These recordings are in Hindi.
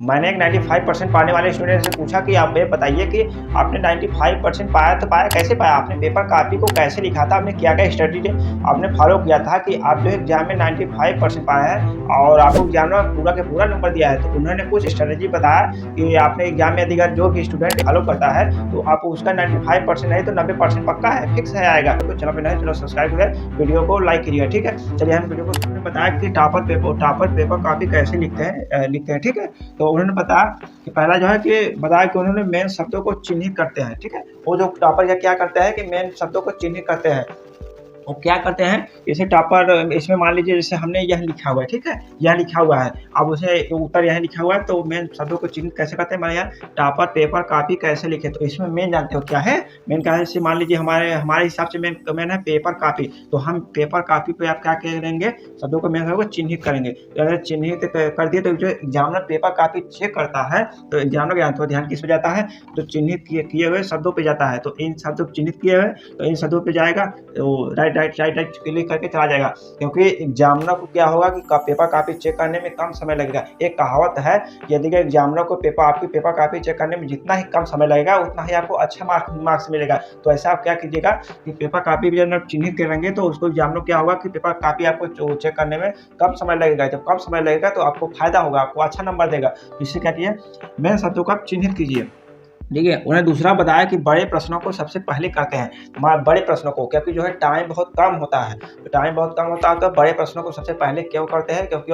मैंने एक 95% पाने वाले स्टूडेंट से पूछा कि आप ये बताइए कि आपने 95% पाया तो पाया कैसे पाया? आपने पेपर कॉपी को कैसे लिखा था? आपने क्या-क्या स्ट्रैटेजी आपने फॉलो किया था कि आप जो एग्ज़ाम में 95% पाया है और आपको एग्ज़ाम में पूरा का पूरा नंबर दिया है। तो उन्होंने कुछ स्ट्रैटेजी बताया कि आपने एग्ज़ाम में यदि अगर जो भी स्टूडेंट फॉलो करता है तो आप उसका 95% नहीं तो 90% पक्का है, फिक्स है आएगा। तो चैनल पे नए चलो सब्सक्राइब करें, वीडियो को लाइक करिए, ठीक है? चलिए हम वीडियो को बताया कि टॉपर पेपर कॉपी कैसे लिखते हैं, ठीक है? तो उन्होंने बताया कि पहला जो है कि बताया कि उन्होंने मेन शब्दों को चिन्हित करते हैं, ठीक है? वो जो टॉपर क्या करते हैं कि मेन शब्दों को चिन्हित करते हैं। वो क्या करते हैं, जैसे टॉपर इसमें मान लीजिए जैसे हमने यह लिखा हुआ है, ठीक है? यह लिखा हुआ है, अब उसे उत्तर यह लिखा हुआ है तो मेन शब्दों को चिन्हित कैसे करते हैं, माने यार टॉपर पेपर कॉपी कैसे लिखे, तो इसमें मेन जानते हो क्या है? मेन क्या है, जैसे मान लीजिए हमारे हिसाब से मेन है पेपर कॉपी, तो हम पेपर कॉपी पे आप क्या करेंगे, शब्दों को मेन को चिन्हित करेंगे। अगर चिन्हित कर दिए तो जो एग्जामिनर पेपर कॉपी चेक करता है तो एग्जामिनर का तो ध्यान किस पे जाता है, तो चिन्हित किए हुए शब्दों पे जाता है। तो इन शब्दों को चिन्हित किए हुए तो इन शब्दों पे जाएगा, तो राइट क्लिक करके चला जाएगा, क्योंकि एग्जामिनर को क्या होगा कि पेपर कॉपी चेक करने में कम समय लगेगा। एक कहावत है, यदि एग्जामिनर को आपकी पेपर कॉपी चेक करने में जितना ही कम समय लगेगा उतना ही आपको अच्छा मार्क्स मिलेगा। तो ऐसा आप क्या कीजिएगा कि पेपर कॉपी भी जब चिन्हित करेंगे तो उसको एग्जामिनर क्या होगा कि पेपर कॉपी आपको चेक करने में कम समय लगेगा। जब कम समय लगेगा तो आपको फायदा होगा, आपको अच्छा नंबर देगा। इससे क्या कीजिए, मेन शब्दों को आप चिन्हित कीजिए, ठीक है? उन्हें दूसरा बताया कि बड़े प्रश्नों को सबसे पहले करते हैं, बड़े प्रश्नों को, क्योंकि जो है टाइम बहुत कम होता है, तो टाइम बहुत कम होता है तो बड़े प्रश्नों को सबसे पहले क्यों करते हैं, क्योंकि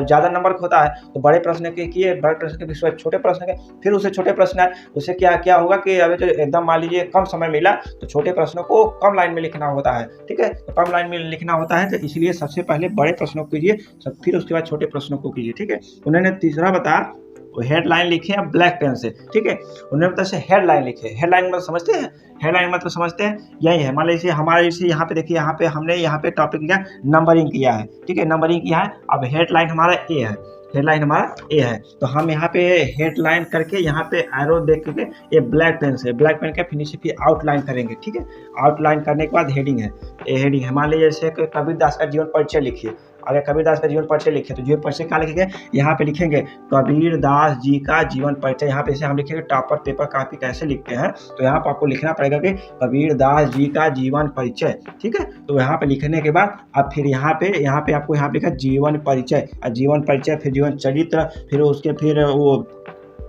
ज़्यादा नंबर होता है तो बड़े प्रश्न के किए, बड़े प्रश्न के छोटे प्रश्न के, फिर उससे छोटे प्रश्न है, उससे क्या होगा कि अभी जो एकदम मान लीजिए कम समय मिला तो छोटे प्रश्नों को कम लाइन में लिखना होता है, ठीक है? तो कम लाइन में लिखना होता है, तो इसलिए सबसे पहले बड़े प्रश्नों को कीजिए, फिर उसके बाद छोटे प्रश्नों को कीजिए, ठीक है? उन्होंने तीसरा बताया हेडलाइन लिखे हैं ब्लैक पेन से, ठीक है? उन्होंने बताया हेडलाइन लिखे। हेडलाइन मतलब समझते हैं? हेडलाइन मतलब समझते हैं, यही है। मान लीजिए हमारे जैसे यहाँ पे देखिए, यहाँ पे हमने टॉपिक लिया, नंबरिंग किया है, ठीक है? नंबरिंग किया है। अब हेडलाइन हमारा ए है, हेडलाइन हमारा ए है, तो हम यहाँ पे हेडलाइन करके यहाँ पे एरो देख के ये ब्लैक पेन का फिर आउटलाइन करेंगे, ठीक है? आउटलाइन करने के बाद हेडिंग है, ये हेडिंग है। मान लीजिए जैसे कबीर दास का जीवन परिचय लिखिए, अगर कबीर दास का जीवन परिचय लिखे तो जीवन परिचय क्या लिखेंगे, यहाँ पे लिखेंगे कबीर दास जी का जीवन परिचय। यहाँ पे हम लिखेंगे टॉपर पेपर कॉपी कैसे लिखते हैं, तो यहाँ पर आपको लिखना पड़ेगा कि कबीर दास जी का जीवन परिचय, ठीक है? तो यहाँ पे लिखने के बाद अब फिर यहाँ पे आपको यहाँ लिखा जीवन परिचय, जीवन परिचय, फिर जीवन चरित्र, फिर उसके फिर वो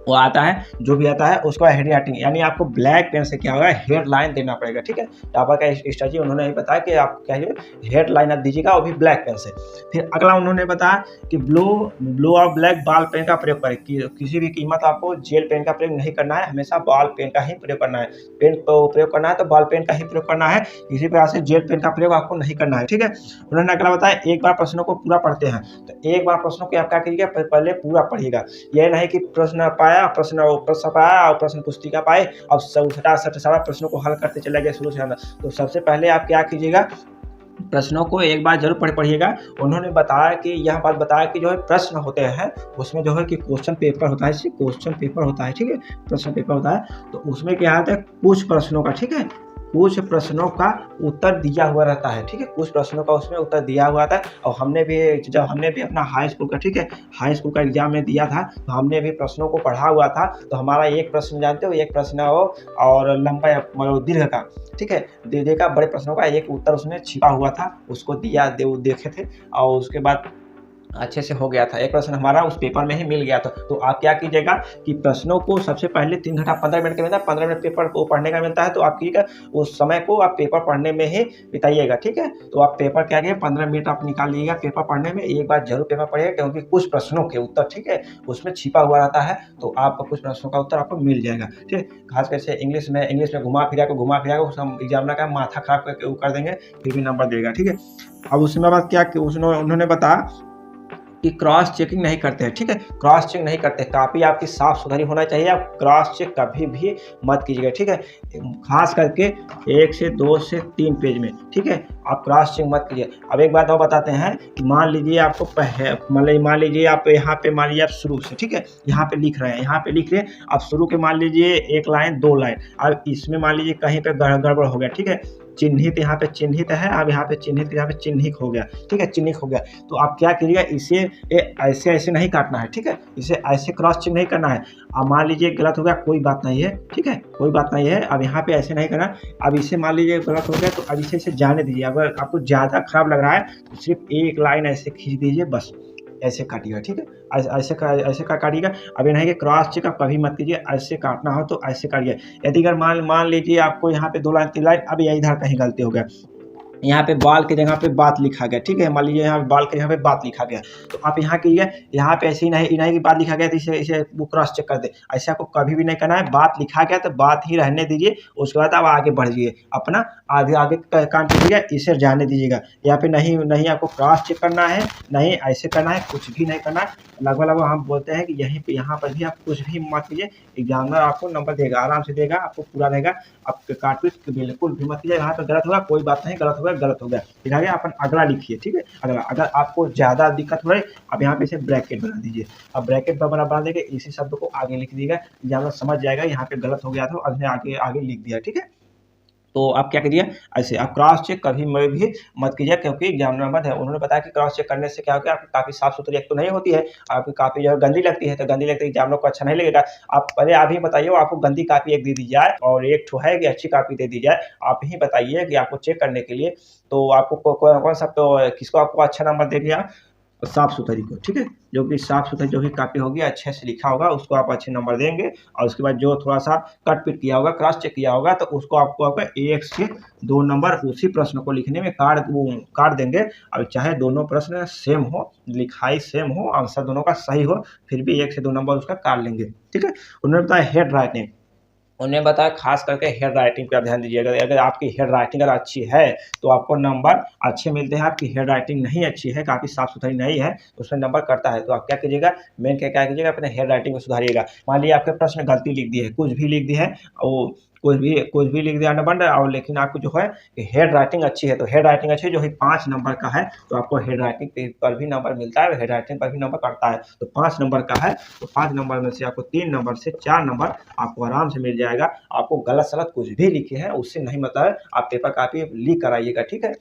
आता है, जो भी आता है उसको हेडराइटिंग, यानी आपको ब्लैक पेन से क्या होगा, हेडलाइन देना पड़ेगा, ठीक है? टॉपर का स्ट्रेटजी उन्होंने ये बताया कि आप क्या है हेडलाइन आप दीजिएगा, वो भी ब्लैक पेन से। फिर अगला उन्होंने बताया कि ब्लू और ब्लैक बॉल पेन का प्रयोग करें, किसी भी कीमत आपको जेल पेन का प्रयोग नहीं करना है, हमेशा बॉल पेन का ही प्रयोग करना है। पेन को प्रयोग करना है तो बॉल पेन का ही प्रयोग करना है, किसी प्रकार से जेल पेन का प्रयोग आपको नहीं करना है, ठीक है? उन्होंने अगला बताया एक बार प्रश्नों को पूरा पढ़ते हैं, तो एक बार प्रश्नों को आप क्या कीजिएगा, पहले पूरा पढ़िएगा। यह नहीं कि प्रश्न पाया पाया और प्रश्न पुस्तिका पाए और सारा प्रश्नों को हल करते चले गए शुरू से अंदर। तो सबसे पहले आप क्या कीजिएगा, प्रश्नों को एक बार जरूर पढ़िएगा। उन्होंने बताया कि यह बात बताया कि जो है प्रश्न होते हैं उसमें जो है कि क्वेश्चन पेपर होता है, क्वेश्चन पेपर होता है, ठीक है? प्रश्न पेपर होता है, तो उसमें क्या होता है, कुछ प्रश्नों का, ठीक है, कुछ प्रश्नों का उत्तर दिया हुआ रहता है, ठीक है? कुछ प्रश्नों का उसमें उत्तर दिया हुआ था। और जब हमने भी अपना हाई स्कूल का, ठीक है, हाई स्कूल का एग्जाम में दिया था तो हमने भी प्रश्नों को पढ़ा हुआ था। तो हमारा एक प्रश्न जानते हो, एक प्रश्न हो और लंबा मतलब दीर्घ का, ठीक है, दीर्घ का बड़े प्रश्नों का एक उत्तर उसमें छिपा हुआ था, उसको देखे थे और उसके बाद अच्छे से हो गया था। एक प्रश्न हमारा उस पेपर में ही मिल गया था। तो आप क्या कीजिएगा कि प्रश्नों को सबसे पहले 3 घंटा 15 मिनट का मिलता है, 15 मिनट पेपर को पढ़ने का मिलता है, तो आप कीजिएगा उस समय को आप पेपर पढ़ने में ही बिताइएगा, ठीक है? तो आप पेपर क्या कीजिए 15 मिनट आप निकाल लीजिएगा पेपर पढ़ने में, एक बार जरूर पेपर पढ़िएगा, क्योंकि कुछ प्रश्नों के उत्तर, ठीक है, उसमें छिपा हुआ रहता है, तो आपको कुछ प्रश्नों का उत्तर आपको मिल जाएगा, ठीक है? खास करके इंग्लिश में घुमा फिरा के एग्जामिनर का माथा खराब करके वो कर देंगे, फिर भी नंबर देगा, ठीक है? अब उसमें बाद क्या उन्होंने बताया कि क्रॉस चेकिंग नहीं करते हैं, ठीक है? क्रॉस चेक नहीं करते, कॉपी आपकी साफ सुथरी होना चाहिए, आप क्रॉस चेक कभी भी मत कीजिएगा, ठीक है? खास करके 1 से 2 से 3 पेज में, ठीक है, आप क्रॉस चेक मत कीजिए। अब एक बात और बताते हैं कि मान लीजिए आपको मान लीजिए आप यहाँ पे मान लीजिए आप शुरू से, ठीक है, यहाँ पे लिख रहे हैं, यहाँ पे लिख रहे हैं, आप शुरू के मान लीजिए 1 लाइन 2 लाइन, अब इसमें मान लीजिए कहीं पे गड़बड़ हो गया, ठीक है, चिन्हित यहाँ पे चिन्हित है, अब यहाँ पे चिन्हित, यहाँ पे चिन्हित हो गया, ठीक है, चिन्हित हो गया। तो आप क्या कीजिएगा, इसे ऐसे ऐसे नहीं काटना है, ठीक है, इसे ऐसे क्रॉस चेक नहीं करना है। अब मान लीजिए गलत हो गया, कोई बात नहीं है, ठीक है, कोई बात नहीं है। अब यहाँ पे ऐसे नहीं करना। अब इसे मान लीजिए गलत हो गया तो अब इसे जाने दीजिए। अगर आपको ज़्यादा खराब लग रहा है तो सिर्फ एक लाइन ऐसे खींच दीजिए, बस ऐसे काटिएगा, ठीक है, ऐसे काटिएगा। अब ये नहीं कि क्रॉस चेक आप कभी मत कीजिए, ऐसे काटना हो तो ऐसे काटिए। यदि अगर मान लीजिए आपको यहाँ पे 2 लाइन 3 लाइन, अब ये इधर कहीं गलती हो गया, यहाँ पे बाल की जगह पे बात लिखा गया, ठीक है, मान लीजिए यहाँ पे बाल के यहाँ पे बात लिखा गया, तो आप यहाँ कीजिए, यहाँ पे ऐसे ही नहीं कि बात लिखा गया तो इसे वो क्रॉस चेक कर दे, ऐसा आपको कभी भी नहीं करना है। बात लिखा गया तो बात ही रहने दीजिए, उसके बाद आप आगे बढ़ जाइए, अपना आगे काम कीजिएगा, इसे जाने दीजिएगा। यहाँ पे नहीं आपको क्रॉस चेक करना है, नहीं ऐसे करना है, कुछ भी नहीं करना है। लगभग हम बोलते हैं कि यहीं पे यहाँ पर भी आप कुछ भी मत कीजिए, एग्जामिनर आपको नंबर देगा, आराम से देगा, आपको पूरा रहेगा। आप काटपीट बिल्कुल भी मत कीजिए। यहाँ पे गलत होगा, कोई बात नहीं, गलत हो गया, ठीक है, अपन अगला लिखिए, ठीक है, अगला। अगर आपको ज़्यादा दिक्कत हो रही, अब यहाँ पे इसे ब्रैकेट बना दीजिए। अब ब्रैकेट बना देंगे, इसी शब्द को आगे लिख दीजिएगा, एग्जामिनर समझ जाएगा यहाँ पे गलत हो गया था, अब आगे लिख दिया, ठीक है। तो आप क्या करिए, ऐसे आप क्रॉस चेक कभी भी मत कीजिए, क्योंकि एग्जामिनर मत है, उन्होंने बताया कि क्रॉस चेक करने से क्या होगा, आपकी काफ़ी साफ सुथरी एक तो नहीं होती है, आपकी काफ़ी जो है गंदी लगती है, तो गंदी लगती है एग्जामिनर को अच्छा नहीं लगेगा। आप पहले आप ही बताइए, आपको गंदी कापी एक दे दी जाए और एक ठो है कि अच्छी कापी दे दी जाए, आप ही बताइए कि आपको चेक करने के लिए, तो आपको कौन सा, तो किसको आपको अच्छा नंबर देंगे आप, साफ सुथरी को, ठीक है, जो कि साफ सुथरी जो भी कापी होगी, अच्छे से लिखा होगा, उसको आप अच्छे नंबर देंगे। और उसके बाद जो थोड़ा सा कट पीट किया होगा, क्रॉस चेक किया होगा, तो उसको आपका 1 से 2 नंबर उसी प्रश्न को लिखने में काट देंगे। अब चाहे दोनों प्रश्न सेम हो, लिखाई सेम हो, आंसर दोनों का सही हो, फिर भी 1 से 2 नंबर उसका काट लेंगे, ठीक है। उन्होंने बताया हेड राइटिंग, उन्होंने बताया खास करके हेड राइटिंग पे आप ध्यान दीजिएगा। अगर आपकी हेड राइटिंग अगर अच्छी है तो आपको नंबर अच्छे मिलते हैं। आपकी हेड राइटिंग नहीं अच्छी है, काफ़ी साफ सुथरी नहीं है, तो उसमें नंबर कटता है। तो आप क्या कीजिएगा, मेन क्या कीजिएगा, अपने हेड राइटिंग को सुधारिएगा। मान लीजिए आपके प्रश्न गलती लिख दी है, कुछ भी लिख दी है, और कुछ भी लिख दिया बन रहा है, और लेकिन आपको जो है कि हेड राइटिंग अच्छी है, तो हेड राइटिंग अच्छी जो है 5 नंबर का है, तो आपको हेड राइटिंग पर भी नंबर मिलता है, हेड राइटिंग पर भी नंबर कटता है। तो 5 नंबर का है, तो 5 नंबर में से आपको 3 नंबर से 4 नंबर आपको आराम से मिल जाएगा। आपको गलत सलत कुछ भी लिखे हैं उससे नहीं मतलब है, आप पेपर कापी लीक कराइएगा, ठीक है,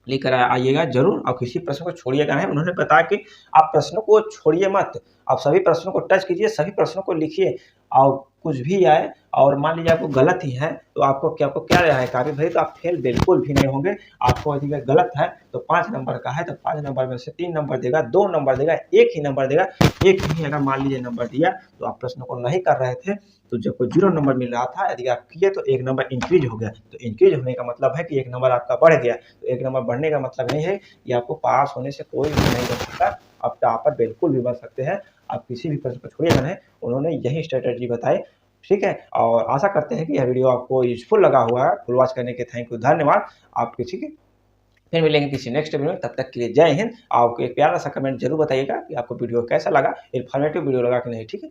लीक करा आइएगा जरूर, और किसी प्रश्न को छोड़िएगा नहीं। उन्होंने बताया कि आप प्रश्नों को छोड़िए मत, आप सभी प्रश्नों को टच कीजिए, सभी प्रश्नों को लिखिए, और कुछ भी आए और मान लीजिए आपको गलत ही है तो आपको क्या रहा है काफ़ी भाई, तो आप फेल बिल्कुल भी नहीं होंगे। आपको यदि गलत है तो 5 नंबर का है, तो 5 नंबर में से 3 नंबर देगा, 2 नंबर देगा, 1 ही नंबर देगा। एक ही अगर मान लीजिए नंबर दिया तो आप प्रश्न को नहीं कर रहे थे, तो जब कोई 0 नंबर मिल रहा था, यदि आप किए तो 1 नंबर इंक्रीज हो गया। तो इंक्रीज होने का मतलब है कि 1 नंबर आपका बढ़ गया। तो 1 नंबर बढ़ने का मतलब नहीं है कि आपको पास होने से कोई भी नहीं बच सकता, आप टॉपर बिल्कुल भी बन सकते हैं। आप किसी भी प्रश्न को छोड़िएगा नहीं, उन्होंने यही स्ट्रेटजी बताई, ठीक है। और आशा करते हैं कि यह वीडियो आपको यूज़फुल लगा हुआ है। फुल वॉच करने के थैंक यू, धन्यवाद। आप किसी के फिर मिलेंगे किसी नेक्स्ट वीडियो में, तब तक के लिए जय हिंद। आपको एक प्यारा सा कमेंट जरूर बताइएगा कि आपको वीडियो कैसा लगा, इन्फॉर्मेटिव वीडियो लगा कि नहीं, ठीक है।